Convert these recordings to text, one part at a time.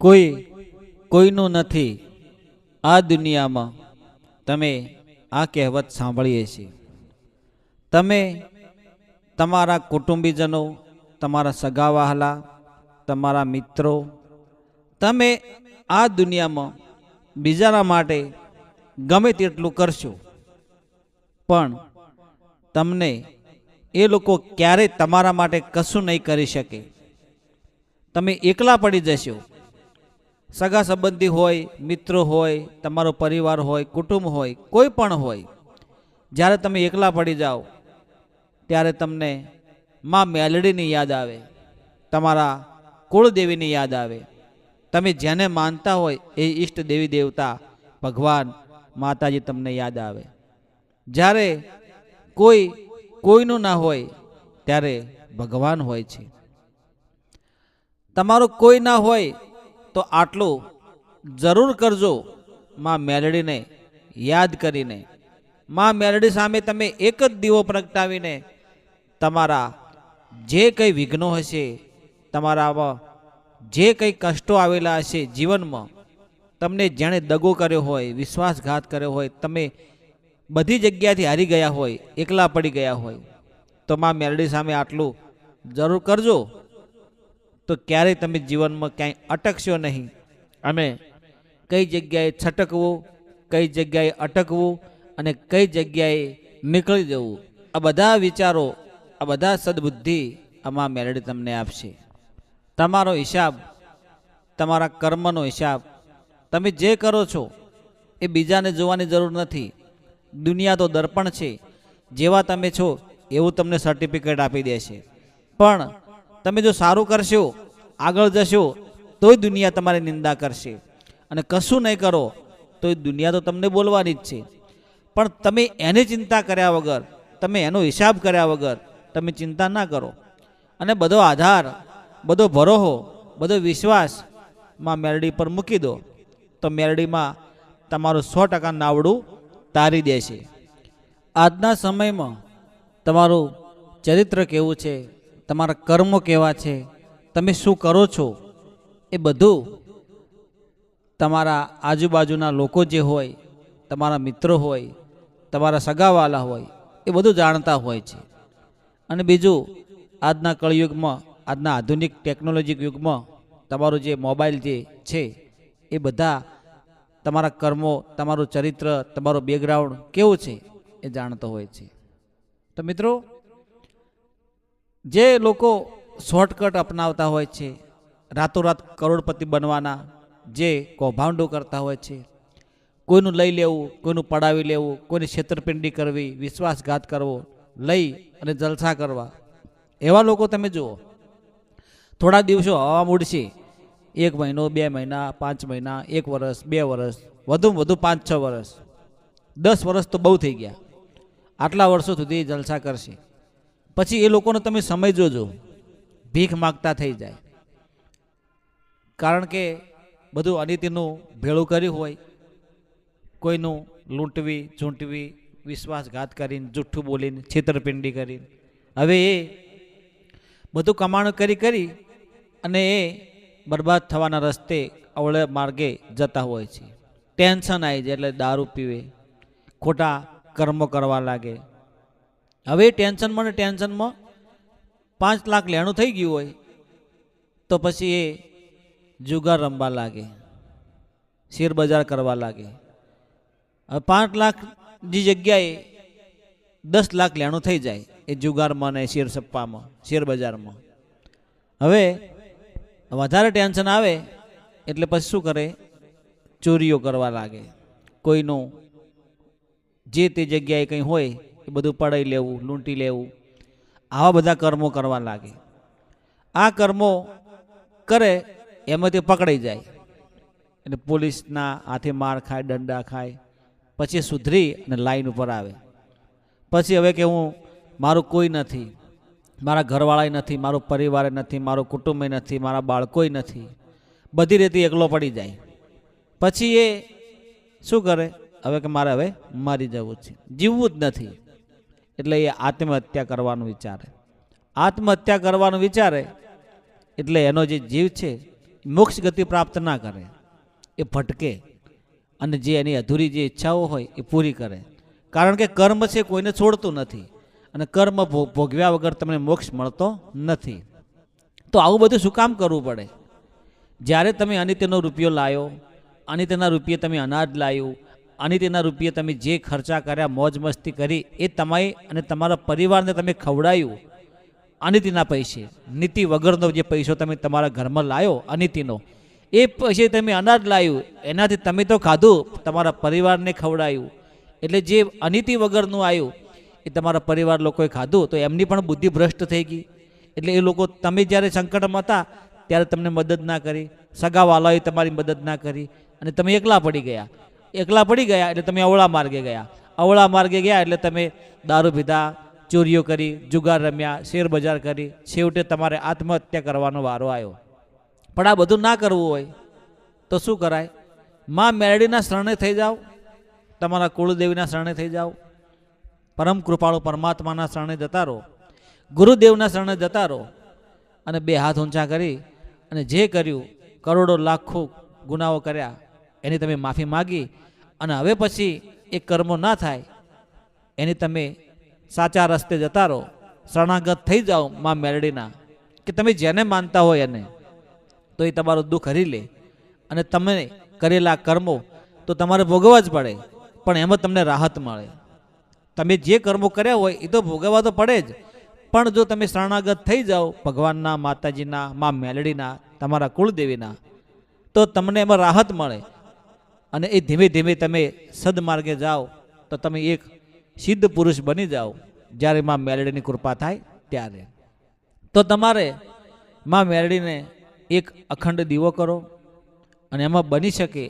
કોઈ કોઈનું નથી આ દુનિયામાં. તમે આ કહેવત સાંભળીએ છીએ. તમે તમારા કુટુંબીજનો, તમારા સગા વહાલા, તમારા મિત્રો, તમે આ દુનિયામાં બીજાના માટે ગમે તેટલું કરશો, પણ તમને એ લોકો ક્યારેય તમારા માટે કશું નહીં કરી શકે. તમે એકલા પડી જશો. સગા સંબંધી હોય, મિત્રો હોય, તમારો પરિવાર હોય, કુટુંબ હોય, કોઈ પણ હોય, જ્યારે તમે એકલા પડી જાઓ ત્યારે તમને માં મેલડીની યાદ આવે, તમારા કુળદેવીની યાદ આવે. તમે જેને માનતા હોય એ ઈષ્ટ દેવી દેવતા ભગવાન માતાજી તમને યાદ આવે. જ્યારે કોઈનું ના હોય ત્યારે ભગવાન હોય છે. તમારું કોઈ ના હોય તો આટલું જરૂર કરજો, માં મેલડીને યાદ કરીને. માં મેલડી સામે તમે એક જ દીવો પ્રગટાવીને તમારા જે કંઈ વિઘ્નો હશે, તમારામાં જે કંઈ કષ્ટો આવેલા હશે જીવનમાં, તમને જેણે દગો કર્યો હોય, વિશ્વાસઘાત કર્યો હોય, તમે બધી જગ્યાથી હારી ગયા હોય, એકલા પડી ગયા હોય, તો માં મેલડી સામે આટલું જરૂર કરજો, તો ક્યારેય તમે જીવનમાં ક્યાંય અટકશો નહીં. અને કઈ જગ્યાએ છટકવું, કઈ જગ્યાએ અટકવું અને કઈ જગ્યાએ નીકળી જવું, આ બધા વિચારો, આ બધા સદબુદ્ધિ આમાં મેલડી તમને આપશે. તમારો હિસાબ, તમારા કર્મનો હિસાબ, તમે જે કરો છો એ બીજાને જોવાની જરૂર નથી. દુનિયા તો દર્પણ છે, જેવા તમે છો એવું તમને સર્ટિફિકેટ આપી દેશે. પણ તમે જો સારું કરશો, આગળ જશો, તોય દુનિયા તમારી નિંદા કરશે. અને કશું નહીં કરો તોય દુનિયા તો તમને બોલવાની જ છે. પણ તમે એની ચિંતા કર્યા વગર, તમે એનો હિસાબ કર્યા વગર તમે ચિંતા ના કરો અને બધો આધાર, બધો ભરોહો, બધો વિશ્વાસ માં મેલડી પર મૂકી દો, તો મેલડીમાં તમારું 100% નાવડું તારી દેશે. આજના સમયમાં તમારું ચરિત્ર કેવું છે, તમારા કર્મો કેવા છે, તમે શું કરો છો, એ બધું તમારા આજુબાજુના લોકો જે હોય, તમારા મિત્રો હોય, તમારા સગાવાલા હોય, એ બધું જાણતા હોય છે. અને બીજું, આજના કળયુગમાં, આજના આધુનિક ટેકનોલોજી યુગમાં તમારું જે મોબાઈલ જે છે એ બધા તમારા કર્મો, તમારું ચરિત્ર, તમારું બેકગ્રાઉન્ડ કેવું છે એ જાણતો હોય છે. તો મિત્રો, જે લોકો શોર્ટકટ અપનાવતા હોય છે, રાતોરાત કરોડપતિ બનવાના જે કૌભાંડો કરતા હોય છે, કોઈનું લઈ લેવું, કોઈનું પડાવી લેવું, કોઈની છેતરપિંડી કરવી, વિશ્વાસઘાત કરવો, લઈ અને જલસા કરવા, એવા લોકો તમે જુઓ, થોડા દિવસો હવા મૂડશે, 1 મહિનો, 2 મહિના, 5 મહિના, 1 વર્ષ, 2 વર્ષ, વધુમાં વધુ 5-6 વર્ષ, 10 વર્ષ તો બહુ થઈ ગયા, આટલા વર્ષો સુધી જલસા કરશે. પછી એ લોકોનો તમે સમય જોજો, ભીખ માગતા થઈ જાય. કારણ કે બધું અનિતિનું ભેળું કર્યું હોય, કોઈનું લૂંટવી, ઝૂંટવી, વિશ્વાસઘાત કરીને, જુઠ્ઠું બોલીને, છેતરપિંડી કરીને, હવે એ બધું કમાણ કરી અને એ બરબાદ થવાના રસ્તે અવળે માર્ગે જતા હોય છે. ટેન્શન આવી જાય એટલે દારૂ પીવે, ખોટા કર્મો કરવા લાગે. હવે ટેન્શનમાં ને ટેન્શનમાં 5 લાખ લેણું થઈ ગયું હોય તો પછી એ જુગાર રમવા લાગે, શેર બજાર કરવા લાગે. હવે 5 લાખની જગ્યાએ 10 લાખ લેણું થઈ જાય એ જુગારમાં ને શેર સપ્પામાં, શેર બજારમાં. હવે વધારે ટેન્શન આવે એટલે પછી શું કરે, ચોરીઓ કરવા લાગે, કોઈનું જે તે જગ્યાએ કંઈ હોય એ બધું પડાવી લેવું, લૂંટી લેવું, આવા બધા કર્મો કરવા લાગે. આ કર્મો કરે એમાં તે પકડાઈ જાય એટલે પોલીસના હાથે માર ખાય, દંડા ખાય, પછી સુધરી અને લાઈન ઉપર આવે. પછી હવે કે હું, મારું કોઈ નથી, મારા ઘરવાળાએ નથી, મારો પરિવારે નથી, મારો કુટુંબે નથી, મારા બાળકોય નથી, બધી રીતે એકલો પડી જાય. પછી એ શું કરે, હવે કે મારે હવે મરી જવું છે, જીવવું જ નથી. એટલે એ આત્મહત્યા કરવાનું વિચારે. આત્મહત્યા કરવાનું વિચારે એટલે એનો જે જીવ છે મોક્ષ ગતિ પ્રાપ્ત ના કરે, એ ભટકે અને જે એની અધૂરી જે ઈચ્છાઓ હોય એ પૂરી કરે. કારણ કે કર્મ છે કોઈને છોડતું નથી અને કર્મ ભોગવ્યા વગર તમને મોક્ષ મળતો નથી. તો આવું બધું શું કામ કરવું પડે? જ્યારે તમે અનિત્યનો રૂપિયો લાયો, અનિત્યના રૂપિયે તમે અનાજ લાવ્યું, અનિત્યના રૂપિયે તમે જે ખર્ચા કર્યા, મોજ મસ્તી કરી, એ તમારી અને તમારા પરિવારને તમે ખવડાયું અનિતિના પૈસે. નીતિ વગરનો જે પૈસો તમે તમારા ઘરમાં લાવ્યો અનિતિનો, એ પૈસે તમે અનાજ લાવ્યું, એનાથી તમે તો ખાધું, તમારા પરિવારને ખવડાયું. એટલે જે અનિતિ વગરનું આવ્યું એ તમારા પરિવાર લોકોએ ખાધું, તો એમની પણ બુદ્ધિ ભ્રષ્ટ થઈ ગઈ. એટલે એ લોકો તમે જ્યારે સંકટમાં હતા ત્યારે તમને મદદ ના કરી, સગાવાલાઓએ તમારી મદદ ના કરી અને તમે એકલા પડી ગયા. એકલા પડી ગયા એટલે તમે અવળા માર્ગે ગયા. અવળા માર્ગે ગયા એટલે તમે દારૂ પીધા, ચોરીઓ કરી, જુગાર રમ્યા, શેર બજાર કરી, છેવટે તમારે આત્મહત્યા કરવાનો વારો આવ્યો. પણ આ બધું ના કરવું હોય તો શું કરાય? માં મેરડીના શરણે થઈ જાઓ, તમારા કુળદેવીના શરણે થઈ જાઓ, પરમ કૃપાળુ પરમાત્માના શરણે જતા રહો, ગુરુદેવના શરણે જતા રહો અને બે હાથ ઊંચા કરી અને જે કર્યું, કરોડો લાખો ગુનાઓ કર્યા, એની તમે માફી માગી અને હવે પછી એ કર્મો ના થાય એની તમે સાચા રસ્તે જતા રહો, શરણાગત થઈ જાઓ માં મેરડીના. કે તમે જેને માનતા હોય એને, તો એ તમારું દુઃખ હરી લે અને તમે કરેલા કર્મો તો તમારે ભોગવવા જ પડે, પણ એમાં તમને રાહત મળે. તમે જે કર્મો કર્યા હોય એ તો ભોગવવા તો પડે જ, પણ જો તમે શરણાગત થઈ જાઓ ભગવાનના, માતાજીના, માં મેલડીના, તમારા કુળદેવીના, તો તમને એમાં રાહત મળે અને એ ધીમે ધીમે તમે સદમાર્ગે જાઓ તો તમે એક સિદ્ધ પુરુષ બની જાઓ જ્યારે માં મેલડીની કૃપા થાય ત્યારે. તો તમારે માં મેલડીને એક અખંડ દીવો કરો અને એમાં બની શકે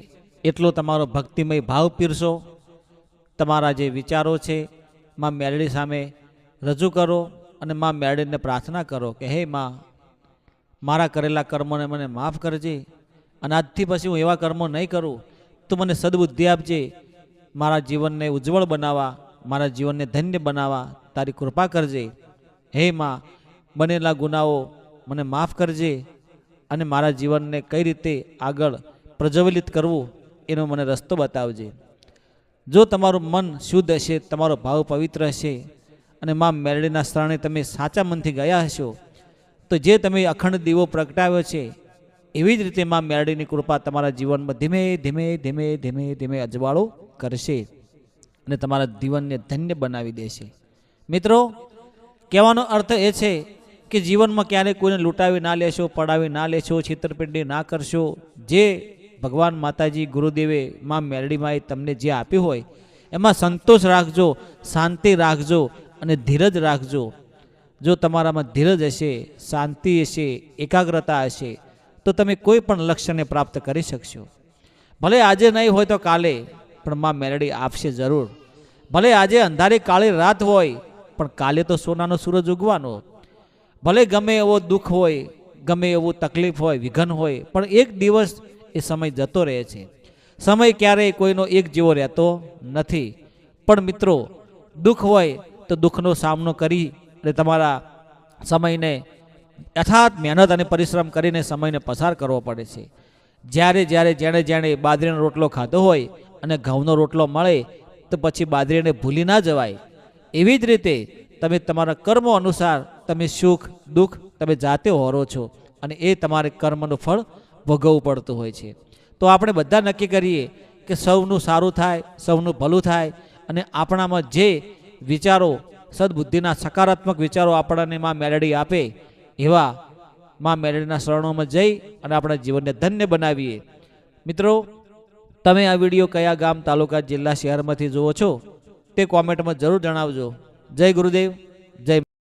એટલો તમારો ભક્તિમય ભાવ પીરસો. તમારા જે વિચારો છે માં મેલડી સામે રજૂ કરો અને માં મેલડીને પ્રાર્થના કરો કે હે માં, મારા કરેલા કર્મોને મને માફ કરજે અને આજથી પછી હું એવા કર્મો નહીં કરું. તું મને સદબુદ્ધિ આપજે, મારા જીવનને ઉજ્જવળ બનાવવા, મારા જીવનને ધન્ય બનાવવા તારી કૃપા કરજે. હે માં, બનેલા ગુનાઓ મને માફ કરજે અને મારા જીવનને કઈ રીતે આગળ પ્રજ્વલિત કરવું એનો મને રસ્તો બતાવજે. જો તમારું મન શુદ્ધ હશે, તમારો ભાવ પવિત્ર હશે અને માં મેલડીના શરણે તમે સાચા મનથી ગયા હશો, તો જે તમે અખંડ દીવો પ્રગટાવ્યો છે એવી જ રીતે માં મેલડીની કૃપા તમારા જીવનમાં ધીમે ધીમે ધીમે ધીમે ધીમે અજવાળો કરશે અને તમારા જીવનને ધન્ય બનાવી દેશે. મિત્રો, કહેવાનો અર્થ એ છે કે જીવનમાં ક્યારેય કોઈને લૂંટાવી ના લેશો, પડાવી ના લેશો, છેતરપિંડી ના કરશો. જે ભગવાન માતાજી, ગુરુદેવે, માં મેલડીમાએ તમને જે આપ્યું હોય એમાં સંતોષ રાખજો, શાંતિ રાખજો અને ધીરજ રાખજો. જો તમારામાં ધીરજ હશે, શાંતિ હશે, એકાગ્રતા હશે, તો તમે કોઈ પણ લક્ષ્યને પ્રાપ્ત કરી શકશો. ભલે આજે નહીં હોય તો કાલે, પણ માં મેલડી આપશે જરૂર. ભલે આજે અંધારી કાળી રાત હોય, પણ કાલે તો સોનાનો સૂરજ ઉગવાનો. ભલે ગમે એવો દુઃખ હોય, ગમે એવું તકલીફ હોય, વિઘન હોય, પણ એક દિવસ એ સમય જતો રહે છે. સમય ક્યારેય કોઈનો એક જેવો રહેતો નથી. પણ મિત્રો, દુઃખ હોય તો દુઃખનો સામનો કરી અને તમારા સમયને યથાર્થ મહેનત અને પરિશ્રમ કરીને સમયને પસાર કરવો પડે છે. જ્યારે જ્યારે જેણે બાજરીનો રોટલો ખાધો હોય અને ઘઉંનો રોટલો મળે તો પછી બાજરીને ભૂલી ના જવાય. એવી જ રીતે તમે તમારા કર્મો અનુસાર તમે સુખ દુઃખ તમે જાતે હોરો છો અને એ તમારે કર્મનું ફળ ભોગવવું પડતું હોય છે. તો આપણે બધા નક્કી કરીએ કે સૌનું સારું થાય, સૌનું ભલું થાય અને આપણામાં જે વિચારો સદબુદ્ધિના સકારાત્મક વિચારો આપણને માં મેલડી આપે એવા માં મેલડીના શરણોમાં જઈ અને આપણા જીવનને ધન્ય બનાવીએ. મિત્રો, તમે આ વિડીયો કયા ગામ, તાલુકા, જિલ્લા, શહેરમાંથી જુઓ છો તે કોમેન્ટમાં જરૂર જણાવજો. જય ગુરુદેવ, જય